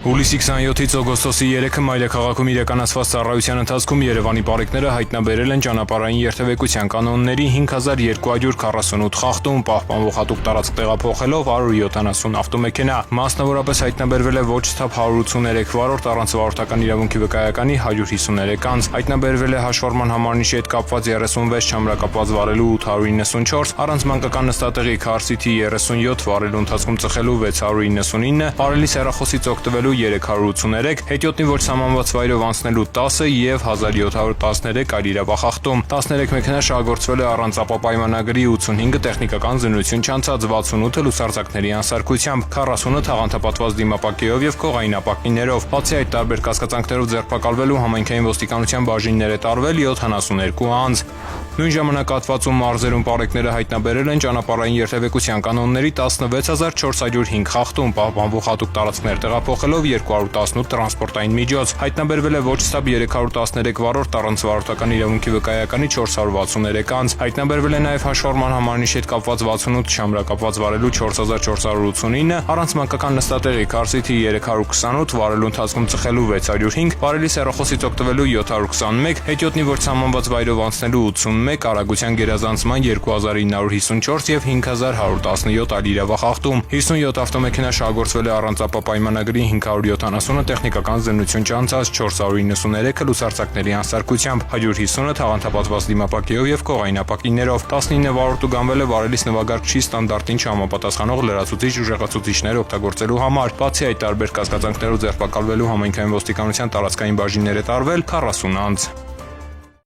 Հուլիսի 27-ից օգոստոսի 3-ը մայրաքաղաքում իրականացված ծառայության ընթացքում Երևանի պարեկները հայտնաբերել են ճանապարհային երթևեկության կանոնների 5248 խախտում, պահպանվող հատուկ տարածք տեղափոխելով 170 ավտոմեքենա։ Մասնավորապես հայտնաբերվել է ոչ սթափ 183 վարորդ առանց վարորդական իրավունքի վկայականի 153 անձ, հայտնաբերվել է հաշվառման համարնիշի հետ կապված 36 չամրակապված վարելու 894, առանց մանկական նստատեղի Car City 37 վարելու ընթացքում ծխելու 699, բարելիս հեռախոսից օգտվելու 383, հետիոտնի ոչ սահմանված վայրով անցնելու 10 եւ 1713 այլ իրավախախտում։ 13 մեքենա շահագործվել է առանց ապապայմանագրի, 85-ը տեխնիկական զննություն չանցած, 68-ը լուսարձակների անսարքությամբ, 40-ը թաղանթապատված դիմապակեով եւ քողային ապակիներով։ Բացի այդ, տարբեր կասկածանքներով ձերբակալվելու համայնքային ոստիկանության բաժիններ է տարվել 72 անձ։ Նույն ժամանակահատվածում մարզերում պարեկները հայտնաբերել են ճանապարհային երթևեկության կանոնների 16405 խախտում, պահպանվող հատուկ տարածքներ տեղափոխելով 218 տրանսպորտային միջոց, հայտնաբերվել է ոչ սթափ 313 վարորդ առանց վարորդական իրավունքի վկայականի 463 անձ, հայտնաբերվել է նաև հաշվառման համարնիշի հետ կապված 68 չամրակապված վարելու 4489, առանց մանկական նստատեղի Car City 328 վարելու ընթացքում ծխելու 605, բարելիս հեռախոսից օգտվելու 721, հետիոտնի ոչ սահմանված վայրով անցնելու 81, արագության գերազանցման 2954 եւ 5117 այլ իրավախախտում, 57 ավտոմեքենա շահագործվել է առանց ապապայմանագրի, 570-ը տեխնիկական զննություն չանցած, 493-ը լուսարձակների անսարքությամբ, 150-ը թաղանթապատված դիմապակեով եւ քողային ապակիներով, 19 վարորդը գանվել է վարելիս նվագարկչի ստանդարտին չհամապատասխանող լրացուցիչ ուժեղացուցիչներ օգտագործելու համար։ Բացի այդ, տարբեր կասկածանքներով ձերբակալվելու համայնքային ոստիկանության տարածքային բաժիններ է տարվել 40 անձ։